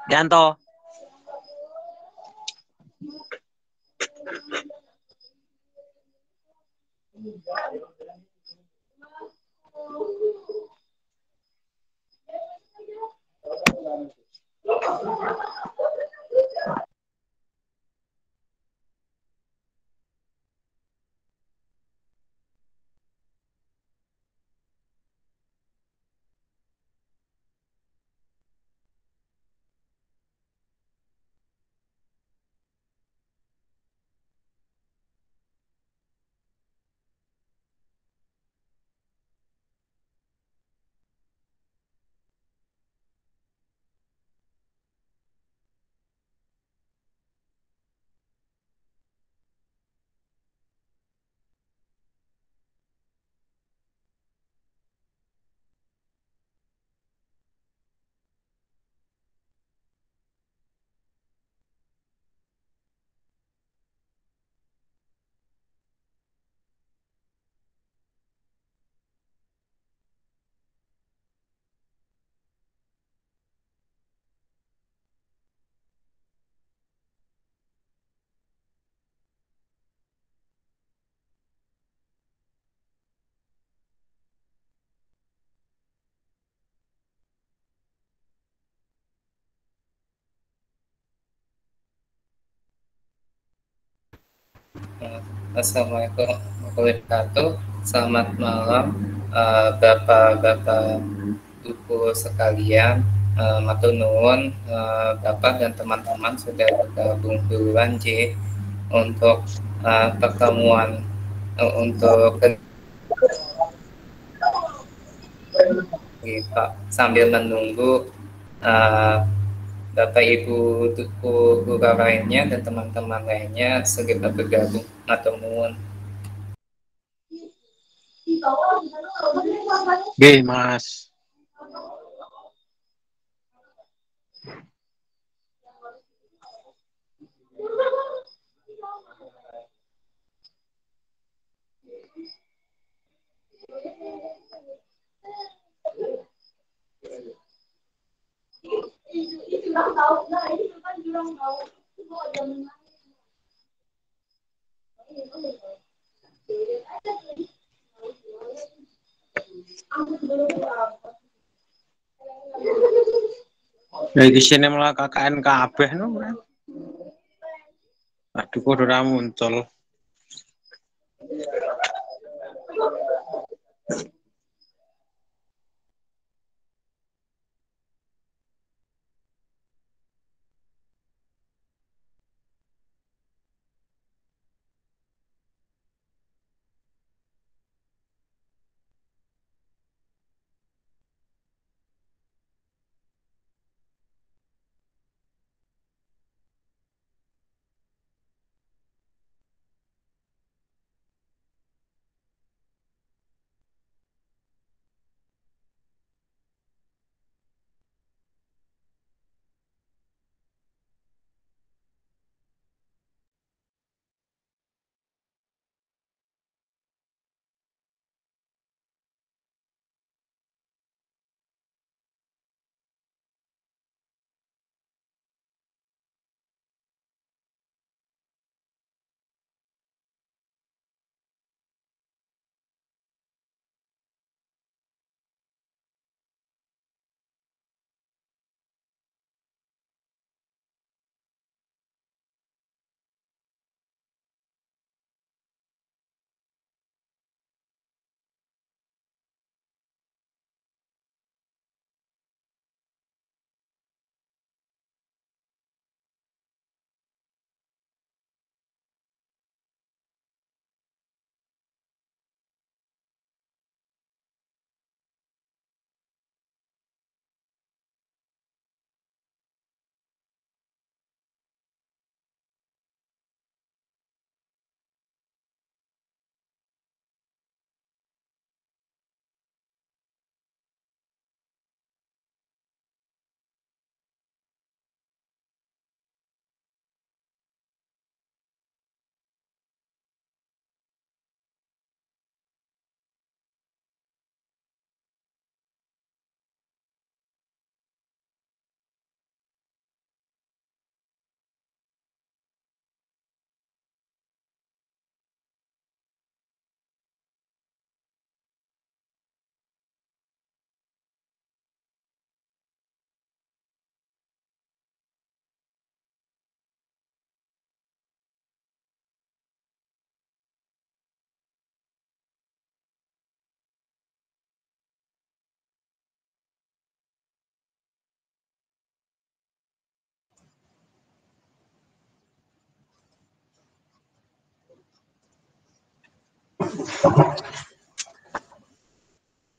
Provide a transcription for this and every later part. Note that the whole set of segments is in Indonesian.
Janto. Assalamualaikum warahmatullahi wabarakatuh. Selamat malam, Bapak-bapak Ibu sekalian. Matur nuwun, Bapak dan teman-teman sudah bergabung duluan J untuk pertemuan untuk kita sambil menunggu Bapak Ibu guru lainnya dan teman-teman lainnya segera bergabung. Matur nuwun. Oke, Mas. Lagi sini malah KKN kabeh no. Aduh kok ora muncul.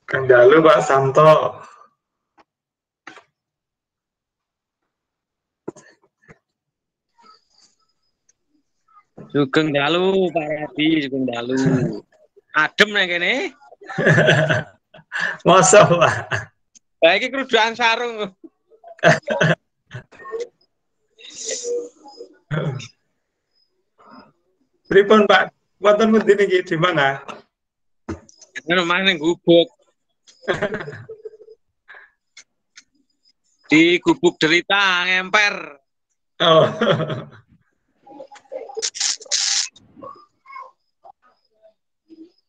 Kang Dalu Pak Santo. Sugeng dalu Pak Radi, sugeng dalu. Adem nek kene. Masa Pak. Lah iki kerudukan sarung. Pripun Pak? Wonten pundi niki di mana? Ngono mah ning gubuk. Di gubuk derita ngemper. Oh.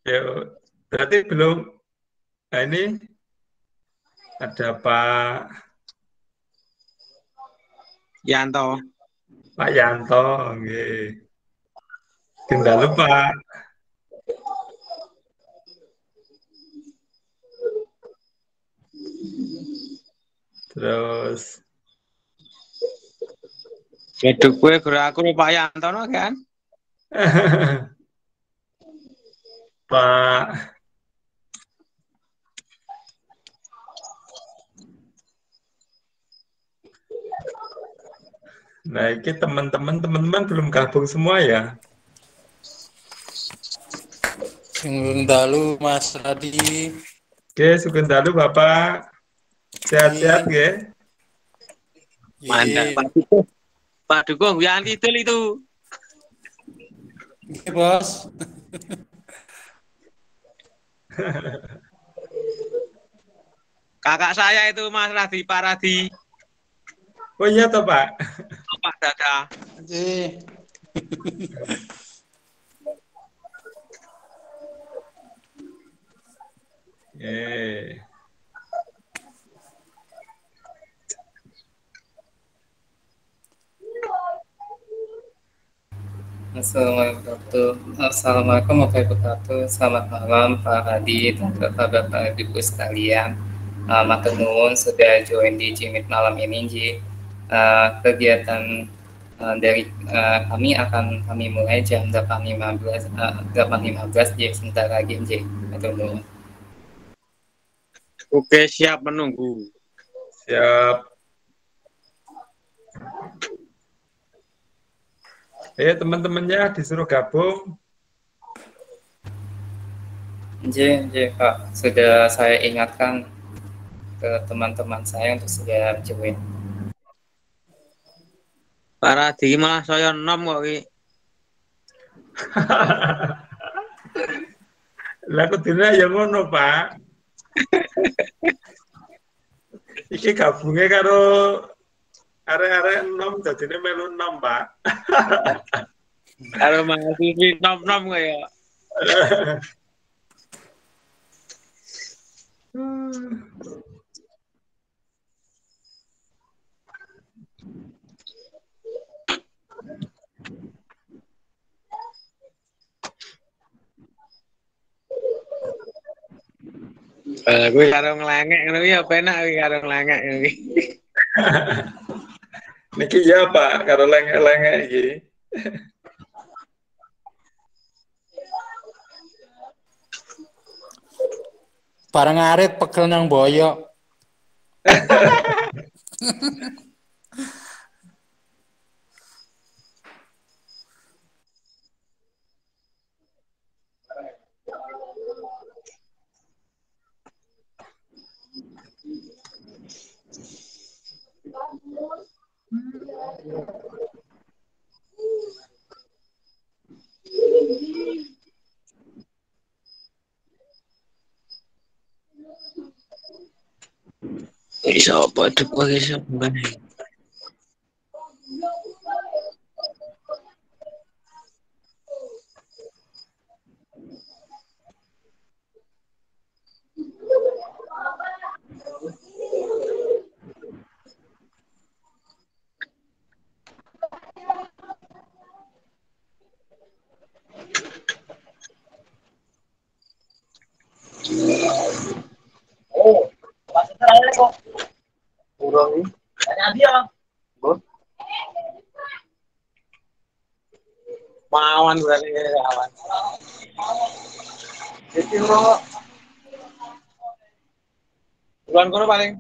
Ya, berarti belum. Nah, ini ada Pak Yanto. Yanto, nggih. Tinggal lupa. Terus Geduk kowe aku Pak Yanto kan? Pak Nah, ini teman-teman belum gabung semua ya? Sugeng dalu Mas Radi. Oke, sugeng dalu Bapak. Sehat-sehat nggih. Mantap Pak Dukung. Pak Dukung yang kidul itu. Nggih, Bos. Kakak saya itu Mas Radi, Pak Radi. Oh iya toh Pak. Pak Dada. Nggih. Assalamualaikum warahmatullahi wabarakatuh. Selamat malam Pak Hadi dan Bapak Ibu sekalian. Matur nuwun sudah join di Jimit malam ini Ji. Kegiatan dari kami akan kami mulai jam 8.15 Ji, sebentar lagi Ji. Matur nuwun. Oke, siap menunggu. Siap. Teman-temannya disuruh gabung. J, Pak, sudah saya ingatkan ke teman-teman saya untuk segera join. Pak Radi malah saya nom kok iki. Lah kudune ya ngono, Pak. Iki gabunge karo arek-arek nom dadine melu nom, Pak. Karo mahasiswi nom-nom kaya. Gue karo ngelengek ngono ya penak iki karo ngelengek iki. Niki ya Pak, karo lengek-lengek iki. Bareng arit pegel nang boyok. Iso apa duk wae iso mbane. Mawan berarti kawan. Jadi lo bulan kono paling.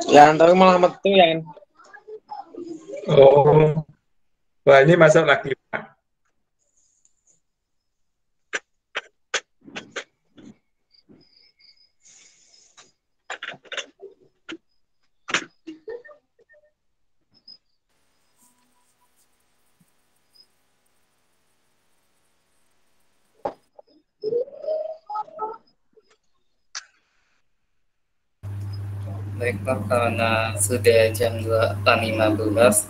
Yang tapi malah metu yang Oh, wah ini masuk lagi Pak. Baiklah, karena sudah jam 8.15,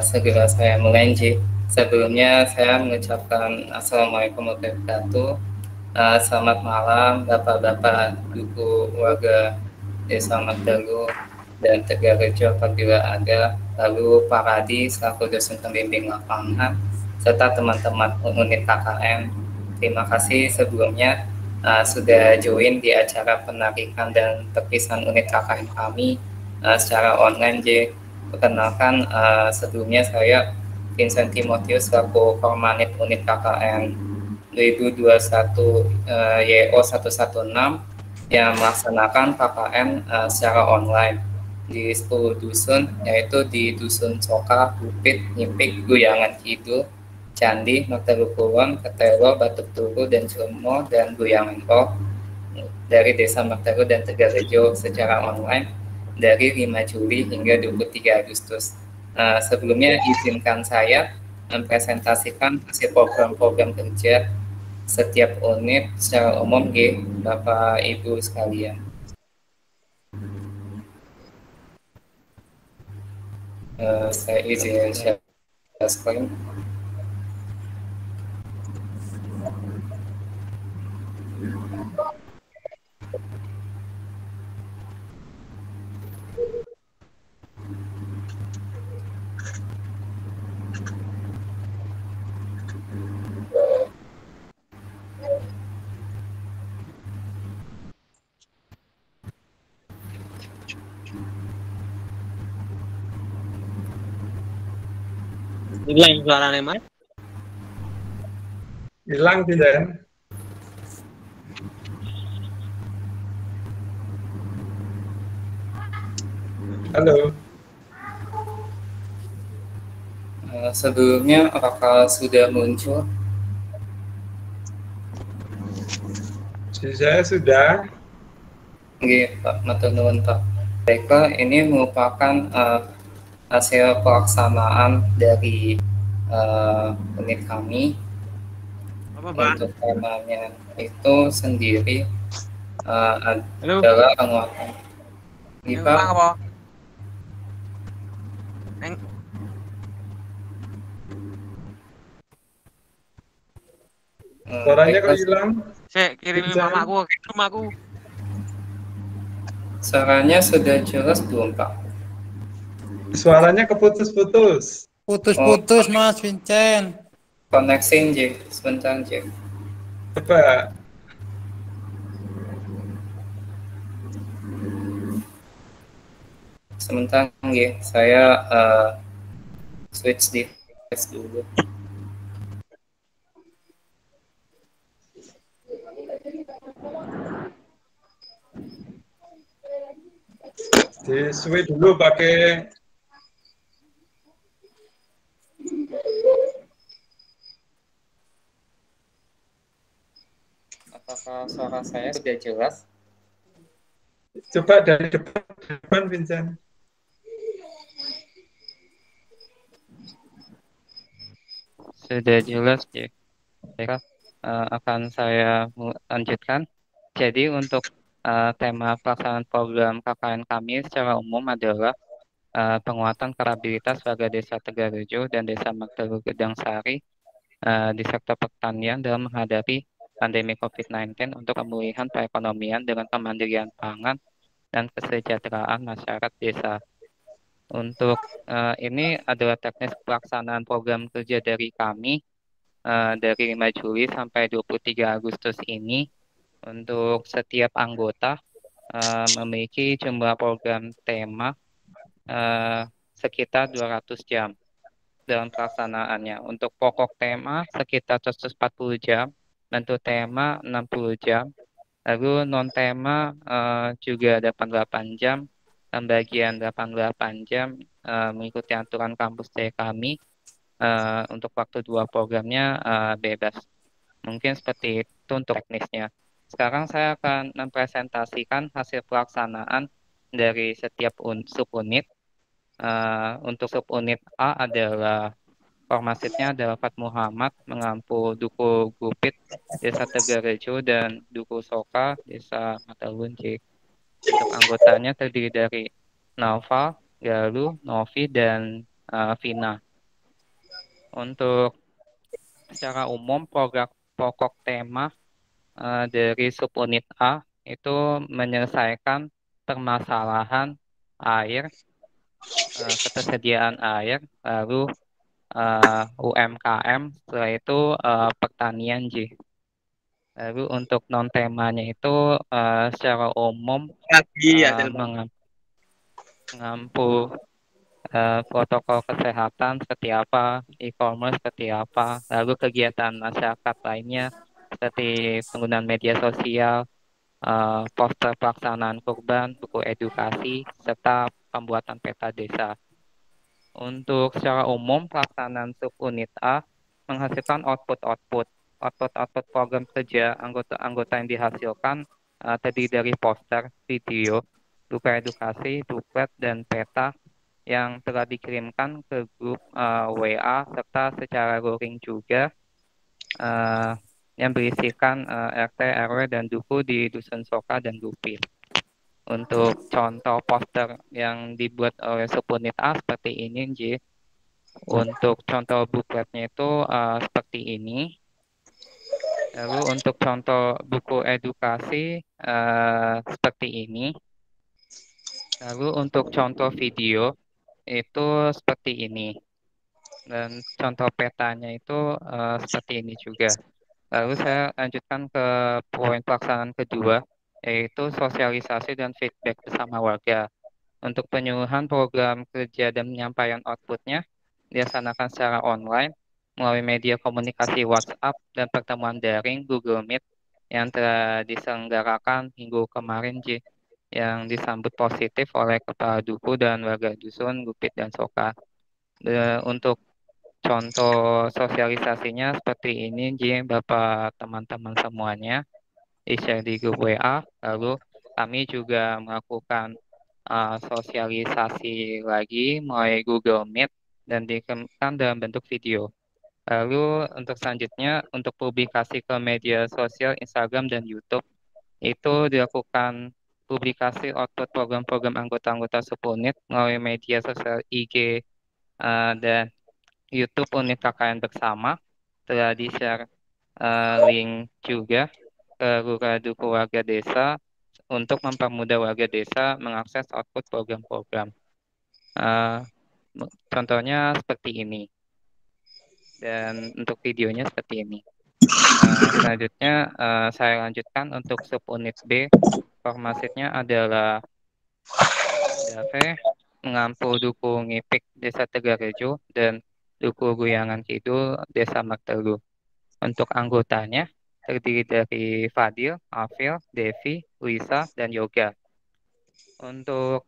segera saya mulai, Ji. Sebelumnya saya mengucapkan Assalamualaikum warahmatullahi wabarakatuh. Selamat malam Bapak-Bapak, Ibu warga Desa Magdalu dan Tegarejo apabila ada, lalu Pak Radi selaku dosen pembimbing lapangan, serta teman-teman unit KKN. Terima kasih sebelumnya sudah join di acara penarikan dan perpisahan unit KKN kami secara online, J. Perkenalkan, sebelumnya saya Vincent Timotius selaku Kormanit unit KKN 2021 YO 116 yang melaksanakan KKN secara online di 10 dusun, yaitu di Dusun Soka, Bukit, Nyipik, Guyangan Kidul, Candi, Magdalu Kulon, Ketelo, Batuk Turu, dan Cilemo, dan Guyangan Roh dari Desa Magdalu dan Tegarejo secara online dari 5 Juli hingga 23 Agustus. Sebelumnya izinkan saya mempresentasikan hasil program-program kerja setiap unit secara umum, Bapak Ibu sekalian. Saya izin share screen. hilang suaranya Mas. Hilang tidak? Halo. Sebelumnya apakah sudah muncul? Saya sudah. Oke, Pak, matur nuwun, Pak. Baiklah, ini merupakan hasil pelaksanaan dari unit kami. Untuk temanya itu sendiri adalah penguatan. Pak, apa? Suaranya kok hilang? Saya kirimin mamaku ke rumahku. Suaranya sudah jelas belum, Pak? Suaranya keputus-putus. Putus-putus, Mas Vincent. Koneksi, J. Sebentar, J. Coba. Sebentar, J. Saya switch device dulu. Di switch dulu pakai Apakah suara saya sudah jelas? coba dari depan Vincent. Sudah jelas, ya. Baiklah, akan saya lanjutkan. Jadi untuk tema pelaksanaan program KKN kami secara umum adalah penguatan kapabilitas warga Desa Tegarejo dan Desa Magdalu Gedang Sari di sektor pertanian dalam menghadapi pandemi COVID-19 untuk pemulihan perekonomian dengan kemandirian pangan dan kesejahteraan masyarakat desa. Untuk ini adalah teknis pelaksanaan program kerja dari kami dari 5 Juli sampai 23 Agustus ini. Untuk setiap anggota memiliki jumlah program tema sekitar 200 jam dalam pelaksanaannya. Untuk pokok tema sekitar 140 jam, bentuk tema 60 jam, lalu non tema juga 88 jam, bagian 88 jam mengikuti aturan kampus dari kami. Untuk waktu 2 programnya bebas. Mungkin seperti itu untuk teknisnya. Sekarang saya akan mempresentasikan hasil pelaksanaan dari setiap subunit. Untuk subunit A adalah formasitnya adalah Fat Muhammad mengampu Duku Gupit Desa Tegarejo dan Duku Soka Desa Matalunci. Untuk anggotanya terdiri dari Naufal, Galuh, Novi, dan Vina. Untuk secara umum program pokok tema dari subunit A itu menyelesaikan permasalahan air, ketersediaan air, lalu UMKM, setelah itu pertanian Ji. Lalu untuk non temanya itu secara umum mengampu protokol kesehatan seperti apa, e-commerce seperti apa, lalu kegiatan masyarakat lainnya seperti penggunaan media sosial, poster pelaksanaan kurban, buku edukasi, serta pembuatan peta desa. Untuk secara umum, pelaksanaan subunit A menghasilkan output program kerja anggota-anggota yang dihasilkan terdiri dari poster, video, buku edukasi, buklet, dan peta yang telah dikirimkan ke grup WA serta secara luring juga yang berisikan RT, RW, dan Duku di Dusun Soka dan Gupit. Untuk contoh poster yang dibuat oleh subunit A seperti ini, J. Untuk contoh bukletnya itu seperti ini. Lalu untuk contoh buku edukasi seperti ini. Lalu untuk contoh video itu seperti ini. Dan contoh petanya itu seperti ini juga. Lalu saya lanjutkan ke poin pelaksanaan kedua, yaitu sosialisasi dan feedback bersama warga. Untuk penyuluhan program kerja dan penyampaian outputnya dilaksanakan secara online melalui media komunikasi WhatsApp dan pertemuan daring Google Meet yang telah diselenggarakan minggu kemarin, J, yang disambut positif oleh Kepala Duku dan warga Dusun, Gupit, dan Soka. Untuk contoh sosialisasinya seperti ini, J, Bapak teman-teman semuanya, di-share di grup WA. Lalu kami juga melakukan sosialisasi lagi melalui Google Meet dan dikirimkan dalam bentuk video. Lalu untuk selanjutnya, untuk publikasi ke media sosial Instagram dan YouTube, itu dilakukan publikasi output program-program anggota-anggota subunit melalui media sosial IG dan YouTube unit KKN bersama. Telah di-share link juga ke Lurah Duku warga desa untuk mempermudah warga desa mengakses output program-program. Contohnya seperti ini. Dan untuk videonya seperti ini. Selanjutnya saya lanjutkan untuk subunit B. Formasitnya adalah Dave mengampu Duku Ngipik Desa Tegarejo dan Duku Guyangan Kidul Desa Martelu. Untuk anggotanya terdiri dari Fadil, Afil, Devi, Lisa, dan Yoga. Untuk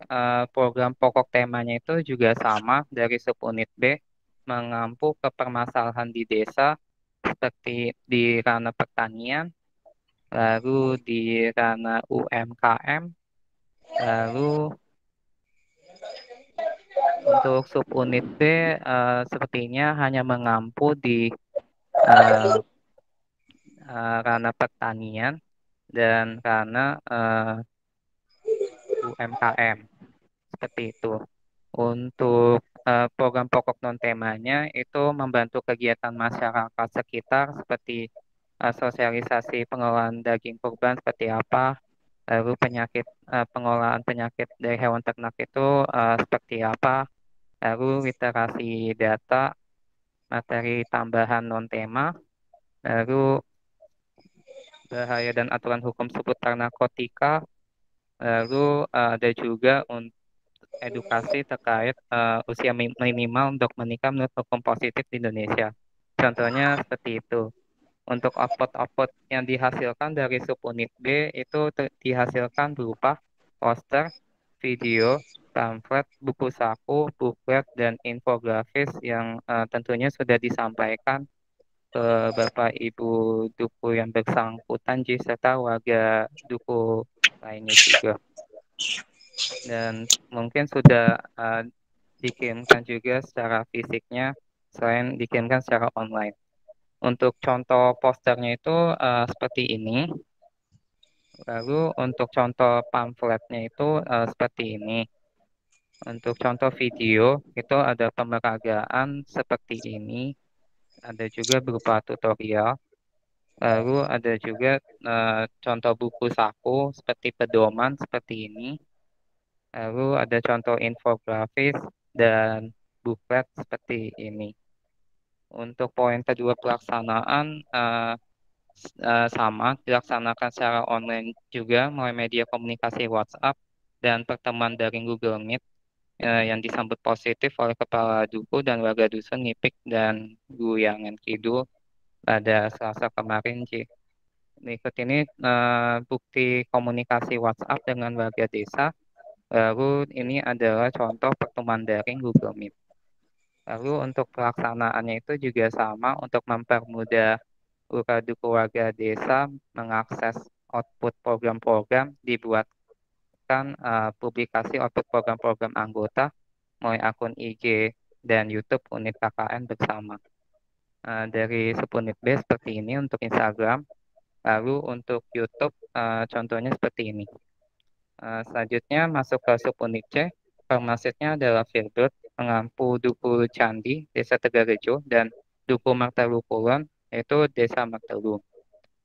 program pokok temanya itu juga sama dari subunit B, mengampu kepermasalahan di desa seperti di ranah pertanian, lalu di ranah UMKM, lalu untuk subunit B sepertinya hanya mengampu di ranah pertanian dan ranah UMKM seperti itu. Untuk program pokok non temanya itu membantu kegiatan masyarakat sekitar seperti sosialisasi pengelolaan daging kurban seperti apa, lalu pengolahan penyakit dari hewan ternak itu seperti apa, lalu literasi data, materi tambahan non-tema, lalu bahaya dan aturan hukum seputar narkotika, lalu ada juga untuk edukasi terkait usia minimal untuk menikah menurut hukum positif di Indonesia. Contohnya seperti itu. Untuk output-output yang dihasilkan dari subunit B itu dihasilkan berupa poster, video, pamflet, buku saku, booklet, dan infografis yang tentunya sudah disampaikan ke Bapak Ibu Duku yang bersangkutan serta warga Duku lainnya juga. Dan mungkin sudah dikirimkan juga secara fisiknya selain dikirimkan secara online. Untuk contoh posternya itu seperti ini. Lalu untuk contoh pamfletnya itu seperti ini. Untuk contoh video itu ada pemeragaan seperti ini. Ada juga berupa tutorial. Lalu ada juga contoh buku saku seperti pedoman seperti ini. Lalu ada contoh infografis dan buklet seperti ini. Untuk poin kedua pelaksanaan sama dilaksanakan secara online juga melalui media komunikasi WhatsApp dan pertemuan daring Google Meet yang disambut positif oleh Kepala Duku dan warga Dusun Ngipik dan Guyangan Kidul pada Selasa kemarin, Ci. Berikut ini bukti komunikasi WhatsApp dengan warga desa. Lalu ini adalah contoh pertemuan daring Google Meet. Lalu untuk pelaksanaannya itu juga sama untuk mempermudah warga desa mengakses output program-program, dibuatkan publikasi output program-program anggota melalui akun IG dan YouTube unit KKN bersama. Dari subunit B seperti ini untuk Instagram, lalu untuk YouTube contohnya seperti ini. Selanjutnya masuk ke subunit C, formasitnya adalah Filbert, mengampu Duku Candi, Desa Tegarejo, dan Duku Martelu Kulon, yaitu Desa Martelu.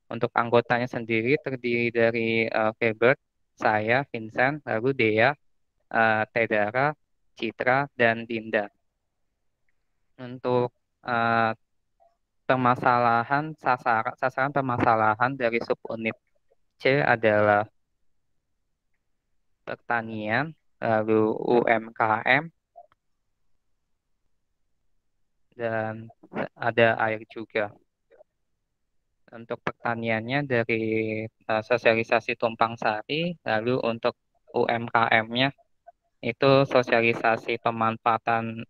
Untuk anggotanya sendiri terdiri dari Filbert, saya, Vincent, lalu Dea, Tedara, Citra, dan Dinda. Untuk sasaran permasalahan dari subunit C adalah pertanian, lalu UMKM, dan ada air juga. Untuk pertaniannya dari sosialisasi tumpang sari, lalu untuk UMKM-nya itu sosialisasi pemanfaatan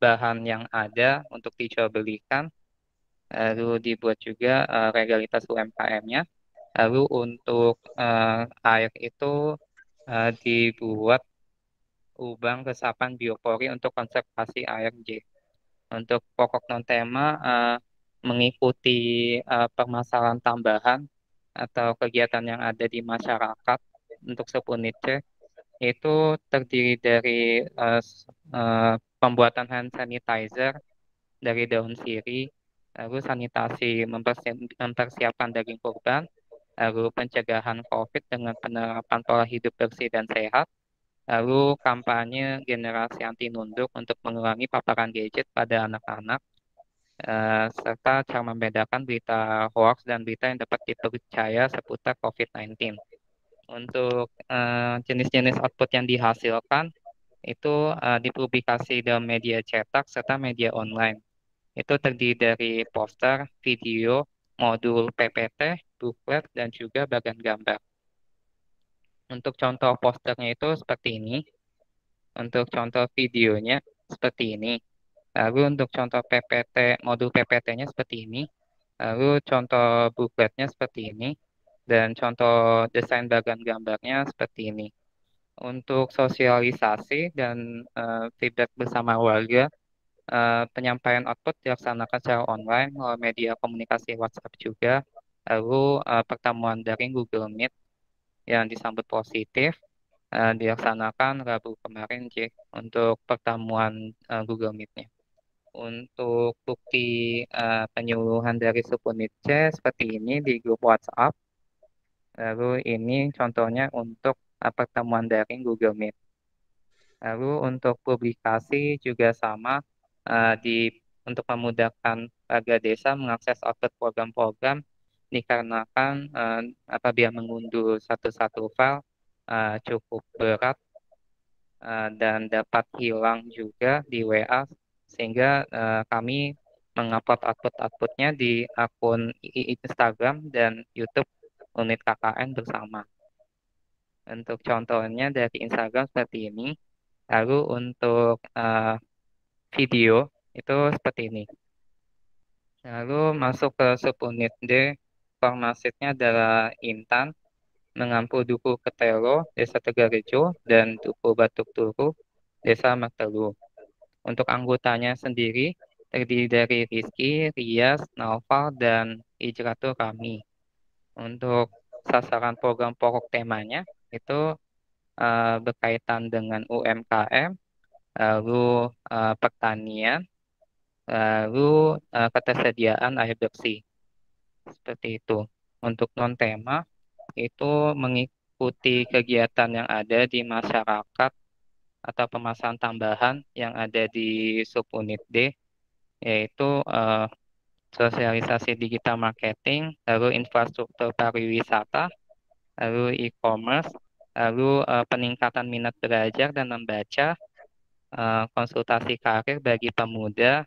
bahan yang ada untuk dijual belikan, lalu dibuat juga legalitas UMKM-nya. Lalu untuk air itu dibuat lubang resapan biopori untuk konservasi air J. Untuk pokok non tema mengikuti permasalahan tambahan atau kegiatan yang ada di masyarakat untuk subunit C itu terdiri dari pembuatan hand sanitizer dari daun sirih, lalu sanitasi mempersiapkan daging kurban, lalu pencegahan COVID dengan penerapan pola hidup bersih dan sehat, lalu kampanye generasi anti nunduk untuk mengurangi paparan gadget pada anak-anak, serta cara membedakan berita hoax dan berita yang dapat dipercaya seputar COVID-19. Untuk jenis-jenis output yang dihasilkan itu dipublikasi dalam media cetak serta media online. Itu terdiri dari poster, video, modul PPT, booklet, dan juga bagan gambar. Untuk contoh posternya itu seperti ini. Untuk contoh videonya seperti ini. Lalu untuk contoh PPT, modul PPT-nya seperti ini. Lalu contoh bookletnya seperti ini. Dan contoh desain bagan gambarnya seperti ini. Untuk sosialisasi dan feedback bersama warga, penyampaian output dilaksanakan secara online melalui media komunikasi WhatsApp juga. Lalu pertemuan daring Google Meet yang disambut positif dilaksanakan Rabu kemarin, untuk pertemuan Google Meet-nya. Untuk bukti penyuluhan dari subunit C seperti ini di grup WhatsApp. Lalu ini contohnya untuk pertemuan daring Google Meet. Lalu untuk publikasi juga sama untuk memudahkan warga desa mengakses output program-program dikarenakan apabila mengunduh satu-satu file cukup berat dan dapat hilang juga di WA sehingga kami mengupload output-outputnya di akun Instagram dan YouTube unit KKN bersama. Untuk contohnya dari Instagram seperti ini. Lalu untuk video itu seperti ini. Lalu masuk ke subunit D, formasitnya adalah Intan, mengampu Duku Ketelo, Desa Tegarejo, dan Duku Batuk Turu, Desa Martelu. Untuk anggotanya sendiri terdiri dari Rizky, Rias, Naufal, dan Ijratul Kami. Untuk sasaran program pokok temanya itu berkaitan dengan UMKM, lalu pertanian, lalu ketersediaan air bersih. Seperti itu. Untuk non-tema itu mengikuti kegiatan yang ada di masyarakat atau pemasaran tambahan yang ada di subunit D, yaitu sosialisasi digital marketing, lalu infrastruktur pariwisata, lalu e-commerce, lalu peningkatan minat belajar dan membaca, konsultasi karir bagi pemuda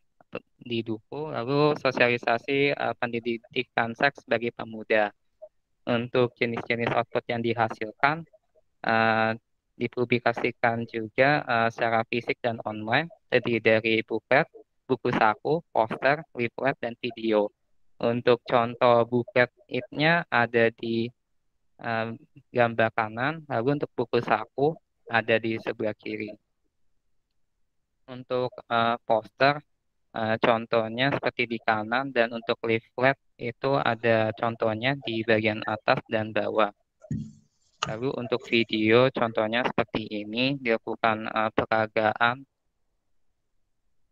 di Duku, lalu sosialisasi pendidikan seks bagi pemuda. Untuk jenis-jenis output yang dihasilkan, dipublikasikan juga secara fisik dan online, terdiri dari booklet, buku saku, poster, leaflet, dan video. Untuk contoh booklet-nya ada di gambar kanan, lalu untuk buku saku ada di sebelah kiri. Untuk poster, contohnya seperti di kanan, dan untuk leaflet itu ada contohnya di bagian atas dan bawah. Lalu untuk video contohnya seperti ini, dilakukan peragaan.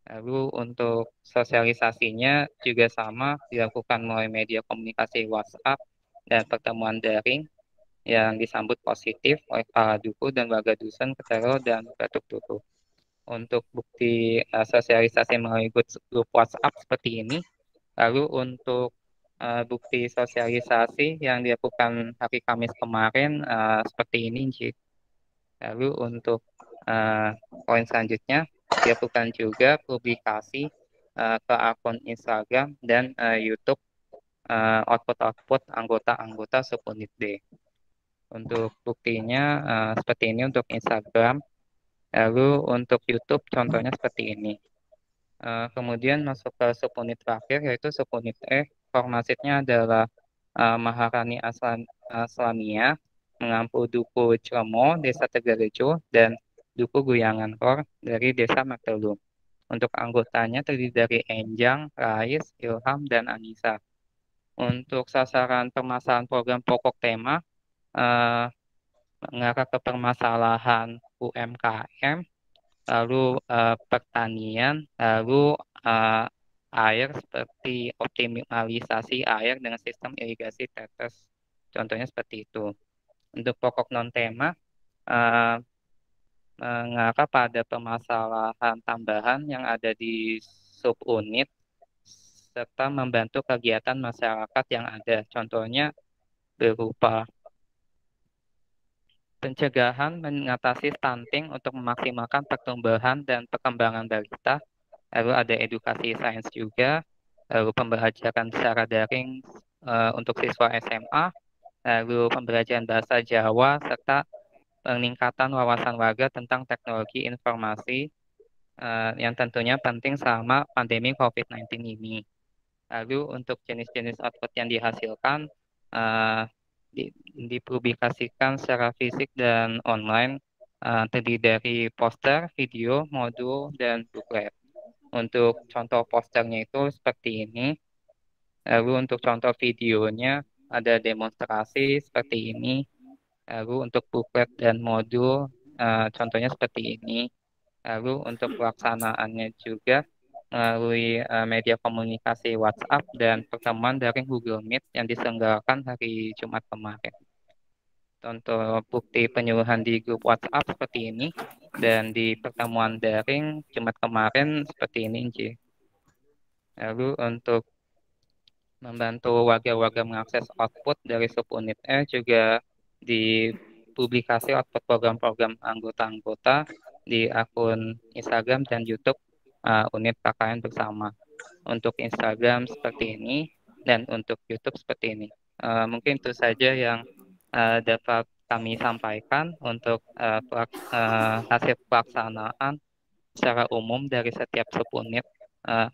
Lalu untuk sosialisasinya juga sama, dilakukan melalui media komunikasi WhatsApp dan pertemuan daring yang disambut positif oleh para duku dan warga dusun Ketero dan Batuk Turu. Untuk bukti sosialisasi melalui grup WhatsApp seperti ini. Lalu untuk bukti sosialisasi yang dilakukan hari Kamis kemarin seperti ini. Lalu untuk poin selanjutnya dilakukan juga publikasi ke akun Instagram dan YouTube output-output anggota-anggota subunit D. Untuk buktinya seperti ini untuk Instagram. Lalu untuk YouTube contohnya seperti ini. Kemudian masuk ke subunit terakhir yaitu subunit E. Formasitnya adalah Maharani Aslamia, mengampu Duku Cilemo, Desa Tegarejo, dan Duku Guyangan Kor dari Desa Martelu. Untuk anggotanya terdiri dari Enjang, Rais, Ilham, dan Anissa. Untuk sasaran permasalahan program pokok tema, mengarah ke permasalahan UMKM, lalu pertanian, lalu air seperti optimalisasi air dengan sistem irigasi tetes. Contohnya seperti itu. Untuk pokok non-tema, mengarah pada permasalahan tambahan yang ada di subunit, serta membantu kegiatan masyarakat yang ada. Contohnya berupa pencegahan mengatasi stunting untuk memaksimalkan pertumbuhan dan perkembangan balita. Lalu ada edukasi sains juga, lalu pembelajaran secara daring untuk siswa SMA, lalu pembelajaran bahasa Jawa, serta peningkatan wawasan warga tentang teknologi informasi yang tentunya penting selama pandemi COVID-19 ini. Lalu untuk jenis-jenis output yang dihasilkan, dipublikasikan secara fisik dan online, terdiri dari poster, video, modul, dan booklet. Untuk contoh posternya itu seperti ini. Lalu untuk contoh videonya ada demonstrasi seperti ini. Lalu untuk booklet dan modul contohnya seperti ini. Lalu untuk pelaksanaannya juga melalui media komunikasi WhatsApp dan pertemuan daring Google Meet yang diselenggarakan hari Jumat kemarin. untuk bukti penyuluhan di grup WhatsApp seperti ini, dan di pertemuan daring Jumat kemarin seperti ini, Nji. Lalu untuk membantu warga-warga mengakses output dari subunit E juga dipublikasi output program-program anggota-anggota di akun Instagram dan YouTube unit KKN bersama. Untuk Instagram seperti ini dan untuk YouTube seperti ini. Mungkin itu saja yang dapat kami sampaikan untuk hasil pelaksanaan secara umum dari setiap subunit.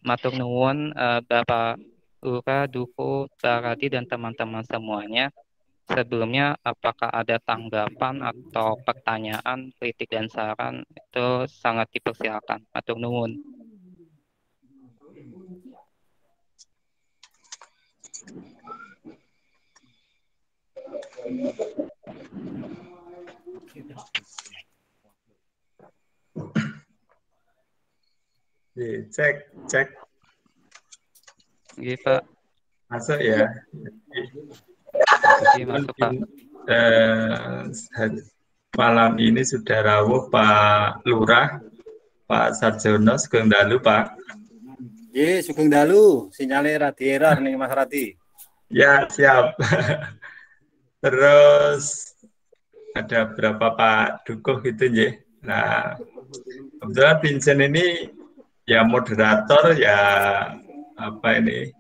Matur nuwun Bapak Lurah, Duko, Baradi, dan teman-teman semuanya. Sebelumnya, apakah ada tanggapan atau pertanyaan, kritik, dan saran? Itu sangat dipersilakan. Matur nuwun. Cek. Iya, Pak. Masuk ya. Iya, masuk, Pak. Malam ini sudah rawuh Pak Lurah, Pak Sarjono, Sugeng Dalu, Pak. Ye, Sugeng Dalu, sinyalnya radi error nih Mas Radi. Ya, siap. Terus ada berapa Pak Dukuh gitu, ya. Nah, kebetulan Vincent ini ya moderator, ya apa ini,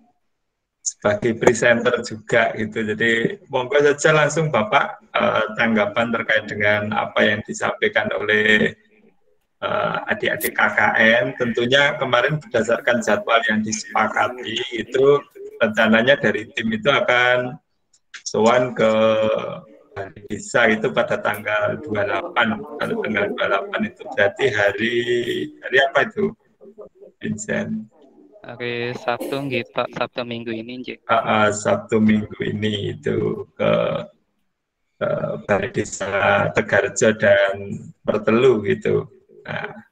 sebagai presenter juga gitu. Jadi monggo saja langsung Bapak tanggapan terkait dengan apa yang disampaikan oleh adik-adik KKN. Tentunya kemarin berdasarkan jadwal yang disepakati itu rencananya dari tim itu akan sowan ke Balai Desa itu pada tanggal 28. Kalau tanggal 28 itu berarti hari apa itu, Vincent? Hari Sabtu, Pak. Sabtu minggu ini, Nji. Sabtu minggu ini itu ke Balai Desa Tegarjo dan Pertelu gitu. Nah,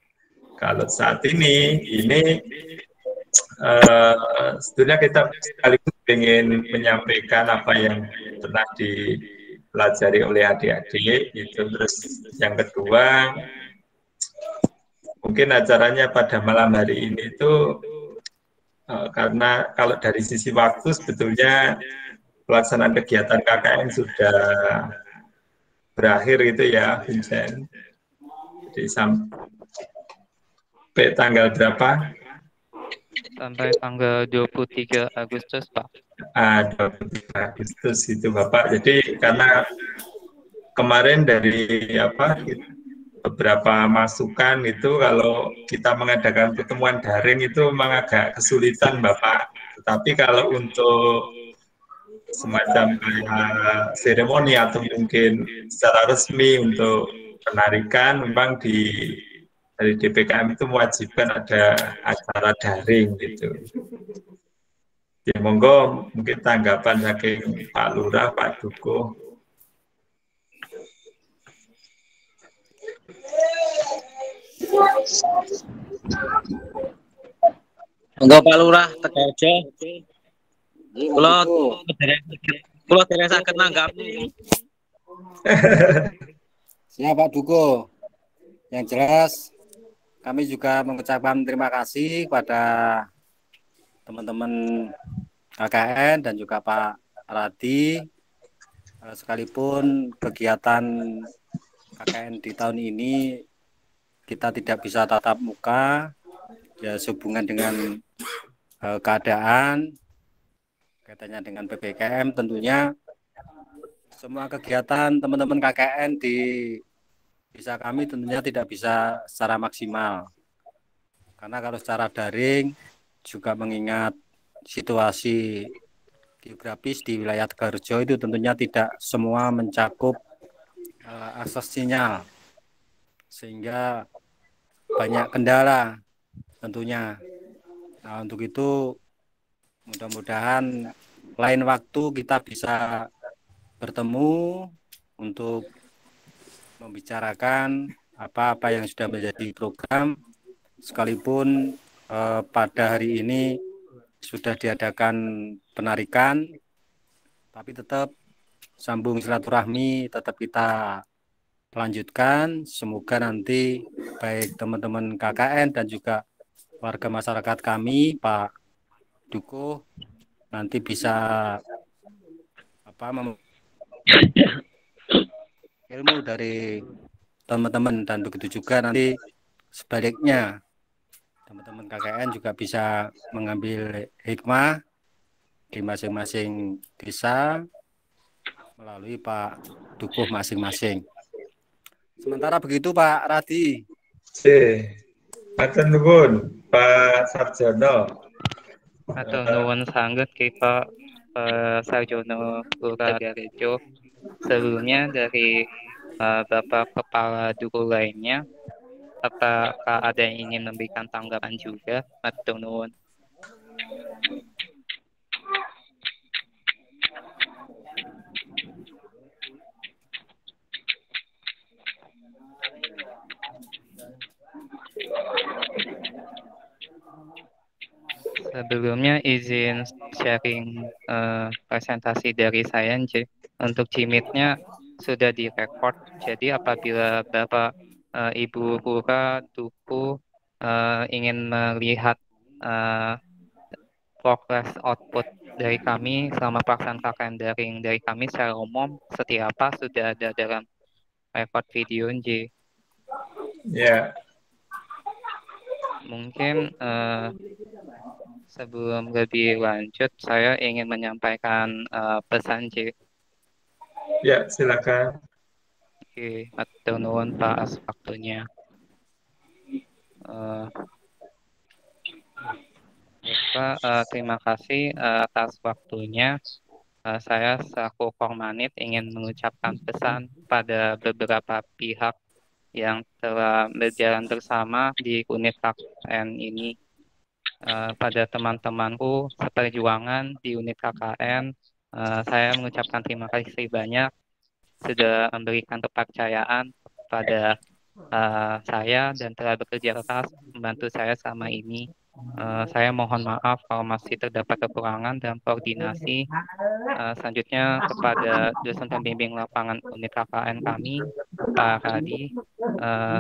kalau saat ini sebetulnya kita sekaligus ingin menyampaikan apa yang pernah dipelajari oleh adik-adik itu. Terus yang kedua, mungkin acaranya pada malam hari ini itu karena kalau dari sisi waktu sebetulnya pelaksanaan kegiatan KKN sudah berakhir gitu ya, Vincent. Jadi sampai tanggal berapa? Sampai tanggal 23 Agustus, Pak. 23 Agustus itu Bapak. Jadi karena kemarin dari beberapa masukan itu kalau kita mengadakan pertemuan daring itu memang agak kesulitan Bapak. Tetapi kalau untuk semacam seremoni atau mungkin secara resmi untuk penarikan, memang dari DPKM itu mewajibkan ada acara daring gitu. Ya monggo mungkin tanggapan saking Pak Lurah, Pak Dukuh. Monggo Pak Lurah Tegarjo. Kula dereng saged nanggapi. Siap Pak Duko. Yang jelas kami juga mengucapkan terima kasih kepada teman-teman KKN dan juga Pak Radi. Sekalipun kegiatan KKN di tahun ini kita tidak bisa tatap muka, ya sehubungan dengan keadaan kaitannya dengan PPKM, tentunya semua kegiatan teman-teman KKN di desa kami tentunya tidak bisa secara maksimal. Karena kalau secara daring juga mengingat situasi geografis di wilayah Tegarjo itu tentunya tidak semua mencakup akses sinyal, sehingga banyak kendala tentunya. Nah, untuk itu mudah-mudahan lain waktu kita bisa bertemu untuk membicarakan apa-apa yang sudah menjadi program, sekalipun pada hari ini sudah diadakan penarikan, tapi tetap sambung silaturahmi tetap kita lanjutkan. Semoga nanti baik teman-teman KKN dan juga warga masyarakat kami, Pak Dukuh, nanti bisa ilmu dari teman-teman, dan begitu juga nanti sebaliknya teman-teman KKN juga bisa mengambil hikmah di masing-masing desa melalui Pak Dukuh masing-masing. Sementara begitu Pak Radi. Matur nuwun Pak Sarjono. Matur nuwun sanget kita Sarjono Puragarejo. Sebelumnya dari Bapak Kepala Dukuh lainnya, apakah ada yang ingin memberikan tanggapan juga? Matur nuwun. Sebelumnya izin sharing presentasi dari saya, untuk Jimit-nya sudah direkord. Jadi apabila Bapak Ibu Lurah Dukuh ingin melihat progress output dari kami selama pelaksanaan KKN daring dari kami secara umum seperti apa sudah ada dalam record video J. Ya. Mungkin sebelum lebih lanjut saya ingin menyampaikan pesan J. Ya, silakan. Oke, matur nuwun Pak atas waktunya. Bapak, terima kasih atas waktunya. Saya selaku Kormanit ingin mengucapkan pesan pada beberapa pihak yang telah berjalan bersama di unit KKN ini. Pada teman-temanku seperjuangan di unit KKN, saya mengucapkan terima kasih banyak sudah memberikan kepercayaan kepada saya dan telah bekerja keras membantu saya selama ini. Saya mohon maaf kalau masih terdapat kekurangan dalam koordinasi. Selanjutnya kepada dosen pembimbing lapangan unit KKN kami, Pak Radi,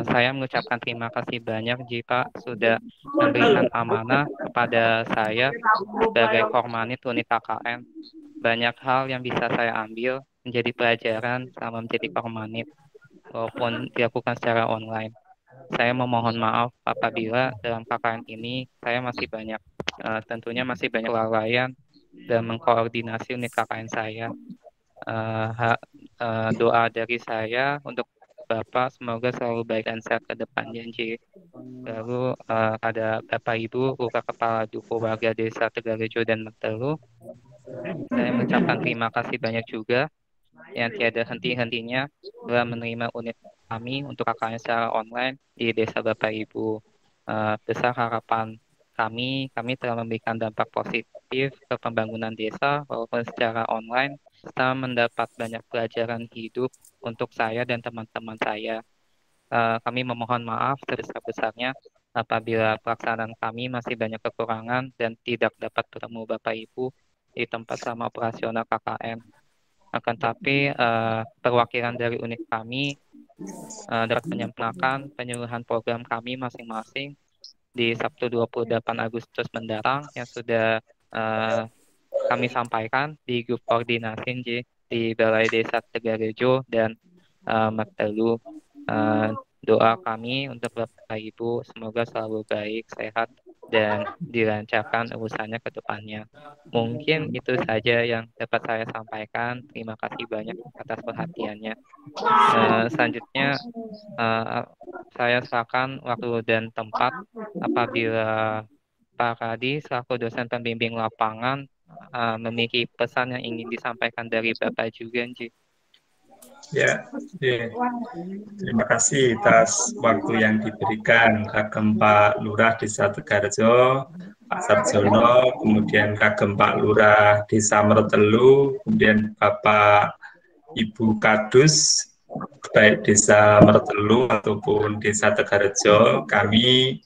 saya mengucapkan terima kasih banyak jika sudah memberikan amanah kepada saya sebagai Kormanit unit KKN. Banyak hal yang bisa saya ambil menjadi pelajaran selama menjadi Kormanit, walaupun dilakukan secara online. Saya memohon maaf apabila dalam KKN ini saya masih banyak, tentunya masih banyak kelalaian dalam mengkoordinasi unit KKN saya. Doa dari saya untuk Bapak semoga selalu baik dan sehat ke depannya, J. Lalu ada Bapak Ibu Lurah Kepala Dukuh Warga Desa Tegarejo dan Metelu. Saya mengucapkan terima kasih banyak juga yang tiada henti-hentinya telah menerima unit kami untuk KKN secara online di desa Bapak Ibu. Besar harapan kami telah memberikan dampak positif ke pembangunan desa walaupun secara online, serta mendapat banyak pelajaran hidup untuk saya dan teman-teman saya. Kami memohon maaf sebesar-besarnya apabila pelaksanaan kami masih banyak kekurangan dan tidak dapat bertemu Bapak Ibu di tempat selama operasional KKN. Akan tapi perwakilan dari unit kami dapat menyempurnakan penyuluhan program kami masing-masing di Sabtu 28 Agustus mendatang yang sudah kami sampaikan di grup koordinasi di Balai Desa Tegarejo dan Metelu. Doa kami untuk Bapak Ibu semoga selalu baik, sehat, dan dilancarkan urusannya ke depannya. Mungkin itu saja yang dapat saya sampaikan. Terima kasih banyak atas perhatiannya. Selanjutnya saya serahkan waktu dan tempat apabila Pak Radi selaku dosen pembimbing lapangan memiliki pesan yang ingin disampaikan dari Bapak juga, Nji. Ya, terima kasih atas waktu yang diberikan Kagem Pak Lurah Desa Tegarejo, Pak Sarjono, kemudian Kagem Pak Lurah Desa Metelu, kemudian Bapak Ibu Kadus, baik Desa Metelu ataupun Desa Tegarejo. Kami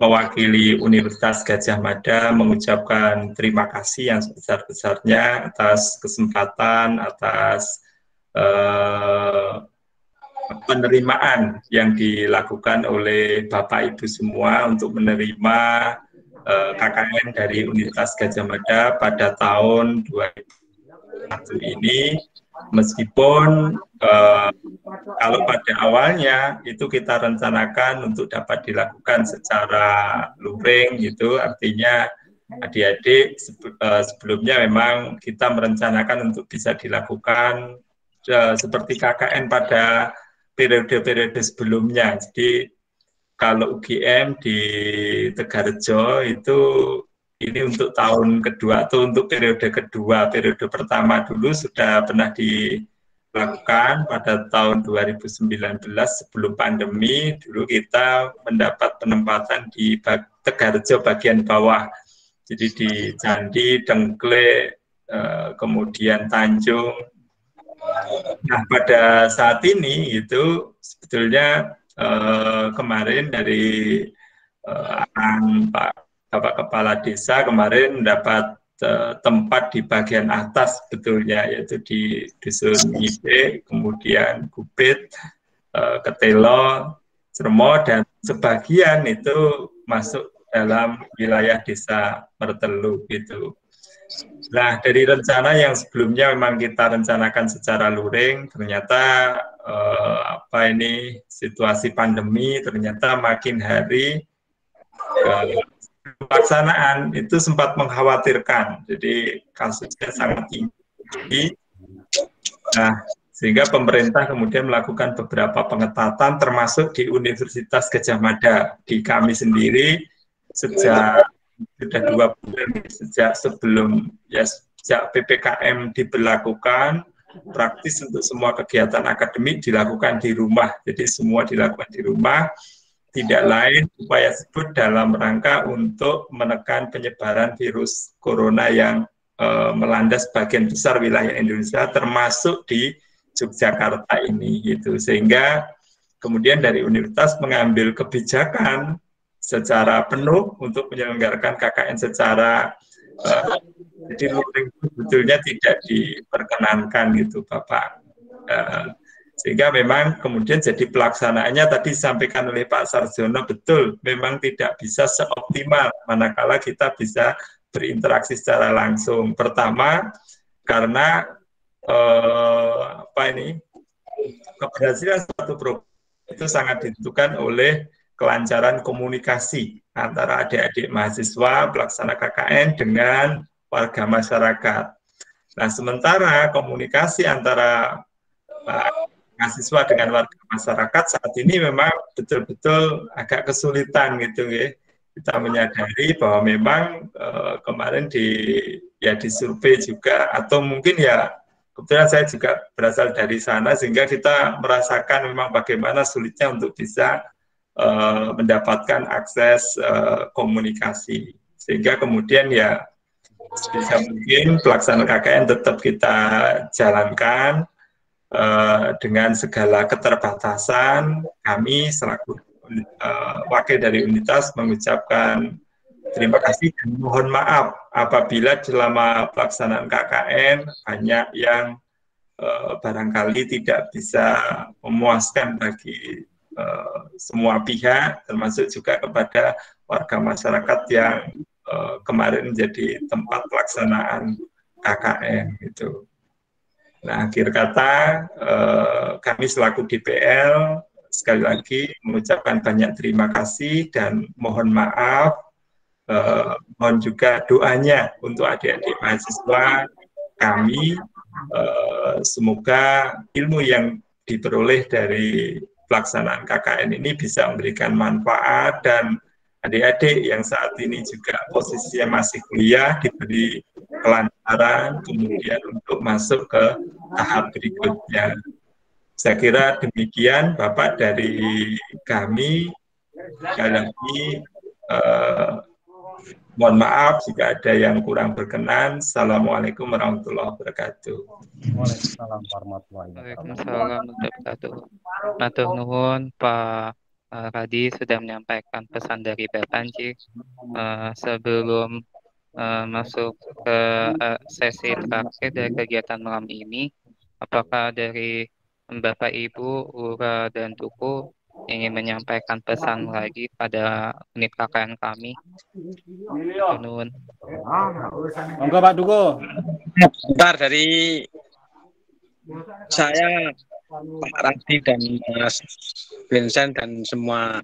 mewakili Universitas Gadjah Mada mengucapkan terima kasih yang sebesar-besarnya atas kesempatan, atas penerimaan yang dilakukan oleh Bapak Ibu semua untuk menerima KKN dari Universitas Gadjah Mada pada tahun 2021 ini, meskipun kalau pada awalnya itu kita rencanakan untuk dapat dilakukan secara luring gitu, artinya adik-adik sebelumnya memang kita merencanakan untuk bisa dilakukan seperti KKN pada periode-periode sebelumnya. Jadi kalau UGM di Tegarrejo itu ini untuk tahun kedua atau untuk periode kedua. Periode pertama dulu sudah pernah dilakukan pada tahun 2019 sebelum pandemi. Dulu kita mendapat penempatan di Tegarrejo bagian bawah. Jadi di Candi, Dengklek, kemudian Tanjung. Nah, pada saat ini itu sebetulnya kemarin dari Bapak Kepala Desa kemarin mendapat tempat di bagian atas sebetulnya, yaitu di Dusun Ibe, kemudian Gubit, Ketelo, Cermo, dan sebagian itu masuk dalam wilayah Desa Mertelu gitu. Nah, dari rencana yang sebelumnya memang kita rencanakan secara luring, ternyata situasi pandemi ternyata makin hari pelaksanaan itu sempat mengkhawatirkan. Jadi kasusnya sangat tinggi. Nah, sehingga pemerintah kemudian melakukan beberapa pengetatan termasuk di Universitas Gadjah Mada. Di kami sendiri sudah 2 bulan sejak PPKM diberlakukan, praktis untuk semua kegiatan akademik dilakukan di rumah. Jadi semua dilakukan di rumah, tidak lain upaya sebut dalam rangka untuk menekan penyebaran virus corona yang melanda sebagian besar wilayah Indonesia, termasuk di Yogyakarta ini. Gitu. Sehingga kemudian dari universitas mengambil kebijakan secara penuh untuk menyelenggarakan KKN secara jadi luring sebetulnya tidak diperkenankan gitu Bapak. Sehingga memang kemudian jadi pelaksanaannya tadi disampaikan oleh Pak Sarjono betul, memang tidak bisa seoptimal manakala kita bisa berinteraksi secara langsung. Pertama karena keberhasilan suatu program itu sangat ditentukan oleh kelancaran komunikasi antara adik-adik mahasiswa pelaksana KKN dengan warga masyarakat. Nah, sementara komunikasi antara mahasiswa dengan warga masyarakat saat ini memang betul-betul agak kesulitan gitu ya. Kita menyadari bahwa memang kemarin di survei juga, atau mungkin ya kebetulan saya juga berasal dari sana sehingga kita merasakan memang bagaimana sulitnya untuk bisa mendapatkan akses komunikasi, sehingga kemudian ya bisa mungkin pelaksanaan KKN tetap kita jalankan dengan segala keterbatasan. Kami selaku wakil dari Universitas mengucapkan terima kasih dan mohon maaf apabila selama pelaksanaan KKN banyak yang barangkali tidak bisa memuaskan bagi semua pihak, termasuk juga kepada warga masyarakat yang kemarin menjadi tempat pelaksanaan KKN gitu. Nah, akhir kata kami selaku DPL sekali lagi mengucapkan banyak terima kasih dan mohon maaf, mohon juga doanya untuk adik-adik mahasiswa kami, semoga ilmu yang diperoleh dari pelaksanaan KKN ini bisa memberikan manfaat dan adik-adik yang saat ini juga posisinya masih kuliah diberi kelancaran kemudian untuk masuk ke tahap berikutnya. Saya kira demikian Bapak dari kami. Sekali lagi mohon maaf jika ada yang kurang berkenan. Assalamualaikum warahmatullahi wabarakatuh. Waalaikumsalam warahmatullahi wabarakatuh. Waalaikumsalam warahmatullahi wabarakatuh. Matur nuwun Pak Radi sudah menyampaikan pesan dari Bapak Nji. Sebelum masuk ke sesi terakhir dari kegiatan malam ini, apakah dari Bapak Ibu, Ura, dan Tuku ingin menyampaikan pesan lagi pada unit KKN kami? Nuhun. Monggo Pak Duko. Bentar dari saya, Pak Radi dan Mas Vincent dan semua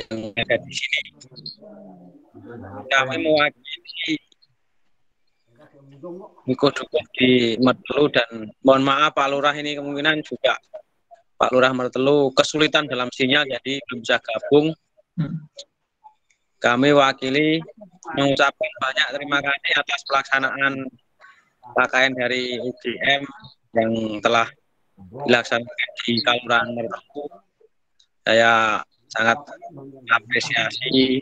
yang ada di sini. Kami mewakili Niko Dukuh di Mertelu dan mohon maaf Pak Lurah ini kemungkinan juga Pak Lurah Mertelu kesulitan dalam sinyal jadi belum bisa gabung. Kami wakili mengucapkan banyak terima kasih atas pelaksanaan KKN dari UGM yang telah dilaksanakan di Kelurahan Mertelu. Saya sangat apresiasi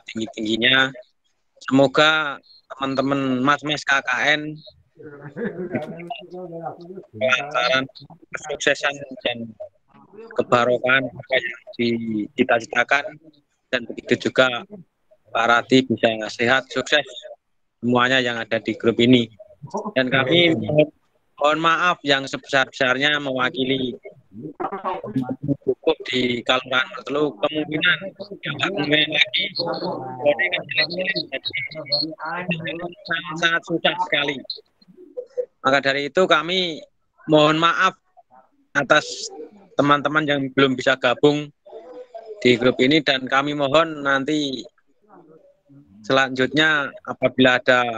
tinggi-tingginya. Semoga teman-teman mas-mas KKN kelancaran, kesuksesan dan kebarokan apa yang dicita-citakan, dan begitu juga Pak Radi bisa sehat, sukses semuanya yang ada di grup ini. Dan kami mohon maaf yang sebesar-besarnya mewakili cukup di Kelurahan Mertelu, kemungkinan yang kemungkinan lagi sangat susah sekali. Maka dari itu kami mohon maaf atas teman-teman yang belum bisa gabung di grup ini, dan kami mohon nanti selanjutnya apabila ada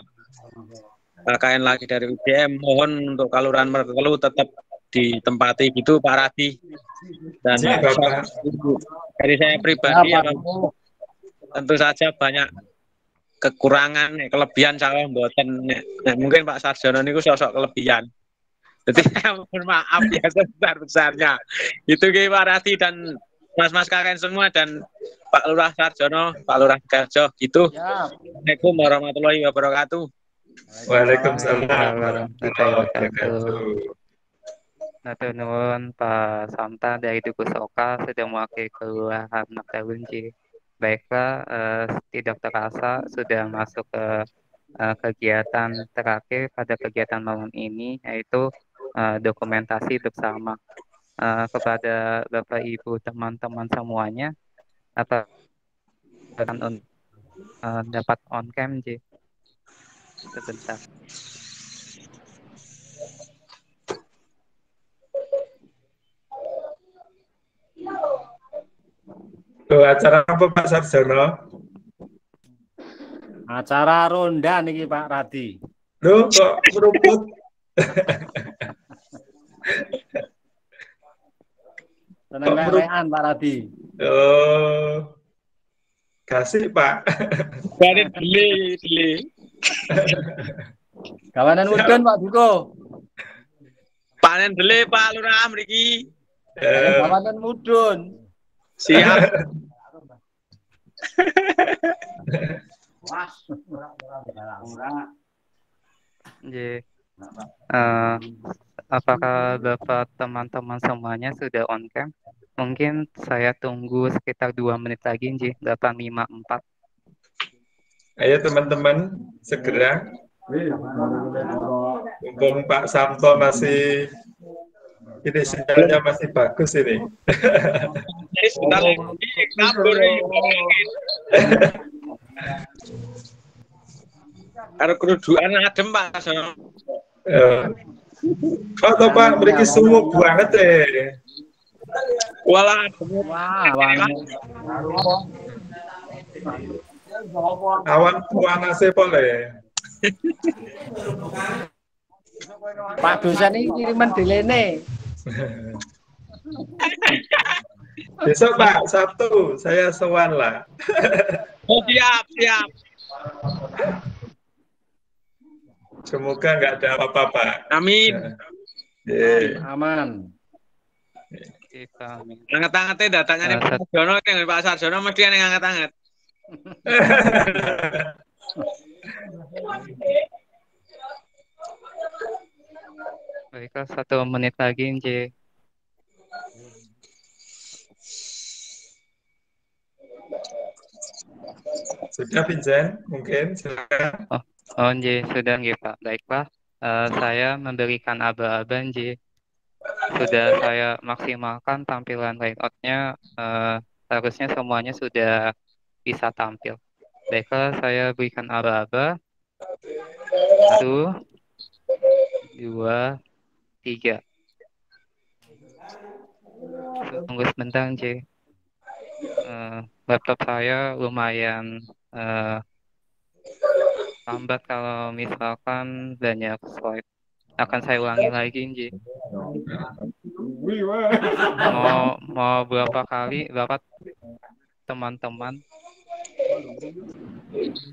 KKN lagi dari UGM, mohon untuk Kelurahan Mertelu tetap ditempati gitu Pak Radi. Dan dari saya pribadi ya, tentu saja banyak kekurangan, kelebihan saya mboten. Mungkin Pak Sarjono niku sosok kelebihan. Jadi mohon maaf ya sebesar-besarnya. Itu Pak Radi dan mas-mas KKN semua dan Pak Lurah Sarjono, Pak Lurah Garjo gitu. Assalamualaikum warahmatullahi wabarakatuh. Waalaikumsalam warahmatullahi wabarakatuh. Natur nuwun Pak Samta dari Duku Soka sudah mewakili Kelurahan Mertelu. Baiklah, tidak terasa sudah masuk ke kegiatan terakhir pada kegiatan malam ini, yaitu dokumentasi bersama. Kepada Bapak Ibu teman-teman semuanya, atau dapat on cam sebentar. Acara apa Pak Sarjono? Acara ronda niki Pak Radi. Loh kok meruput? Seneng-senengan Pak Radi. Oh, kasih Pak. Panen beli. Kawanan mudun Pak Duko. Panen beli Pak Lurah mriki. Kawanan mudun. Siap. Apakah Bapak teman-teman semuanya sudah on cam? Mungkin saya tunggu sekitar 2 menit lagi, 8:54. Ayo teman-teman, segera. Mumpung Pak Samto masih, ini sinyalnya masih bagus ini. Jadi sebentar lagi kabur. Karo kerudukan adem Pak. Foto Pak, beri sumuk banget deh. Walah, awan panasnya boleh. Pak dosen ini kiriman delene. Besok Pak, Sabtu, saya sowan lah. Oh, siap. Semoga nggak ada apa-apa Pak. Amin. Aman. Anget-angetnya datanya nih Pak Sarjono, Pak Sarjono mesti yang anget-anget. Baiklah, 1 menit lagi, Sudah, Vincent? Mungkin, silakan. Oh, sudah nggih, Pak. Baiklah, saya memberikan aba-aba sudah saya maksimalkan tampilan layout-nya, harusnya semuanya sudah bisa tampil. Baiklah, saya berikan aba-aba. 1, 2, 3. Tunggu sebentar, laptop saya lumayan lambat kalau misalkan banyak slide. Akan saya ulangi lagi, Mau berapa kali, Bapak teman-teman?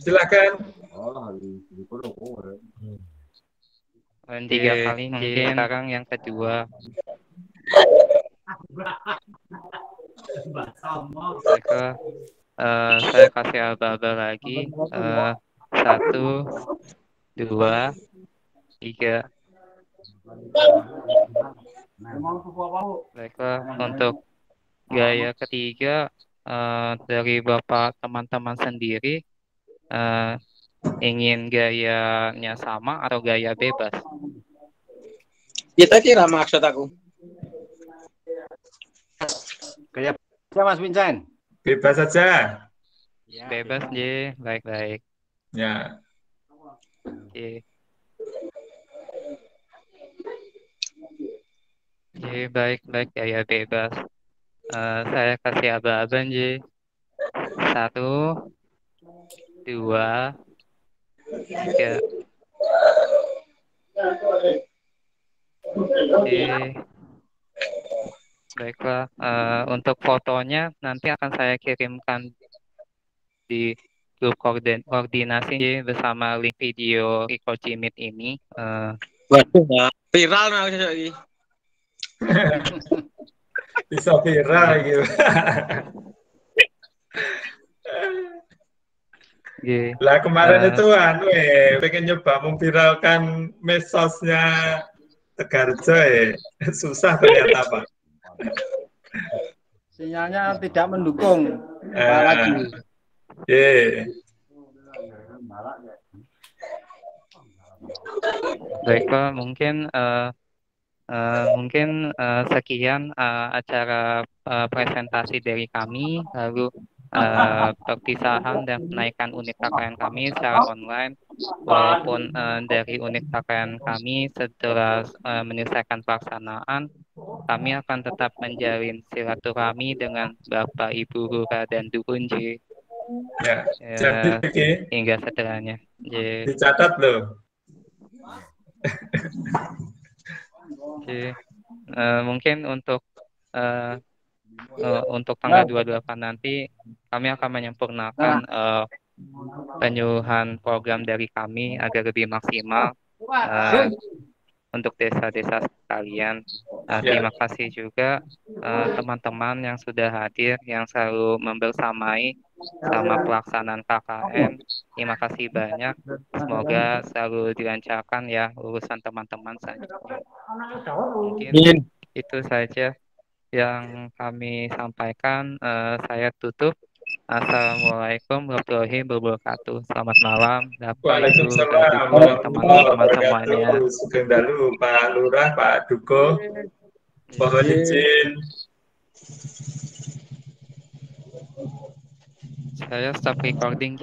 Silakan. 3 kali mungkin. Sekarang yang kedua. Baiklah, saya kasih aba-aba lagi. 1, 2, 3. Baiklah, untuk gaya ketiga dari Bapak teman-teman sendiri, ingin gayanya sama atau gaya bebas? Kita kira maksud aku. Gaya Mas Vincent. Bebas saja. Bebas, baik-baik. Ya. Oke. Baik-baik, gaya bebas. Saya kasih aba-aba, 1, 2, 3. Baiklah, untuk fotonya nanti akan saya kirimkan di grup koordinasi bersama link video record Jimit ini. Waduh, viral nah ini. Bisa viral gitu. Lah kemarin itu pengen nyoba memviralkan medsosnya Tegarjo susah ternyata, Pak. Sinyalnya tidak mendukung. Lagi. Baiklah, mungkin sekian acara presentasi dari kami, lalu perpisahan dan kenaikan unit KKN kami secara online, walaupun dari unit KKN kami setelah menyelesaikan pelaksanaan, kami akan tetap menjalin silaturahmi dengan Bapak, Ibu, Lurah, dan Dukun, Ya, jadi hingga setelahnya. Dicatat loh. Mungkin untuk tanggal 28 nanti kami akan menyempurnakan penyuluhan program dari kami agar lebih maksimal untuk desa-desa sekalian. Terima kasih juga teman-teman yang sudah hadir, yang selalu membersamai sama pelaksanaan KKN. Terima kasih banyak. Semoga selalu dilancarkan ya urusan teman-teman selanjutnya. Mungkin itu saja yang kami sampaikan. Saya tutup. Assalamualaikum warahmatullahi wabarakatuh. Selamat malam, Bapak, Ibu, dan teman-teman semuanya. Sugeng dalu Pak Lurah, Pak Duko. Mohon izin. Saya stop recording,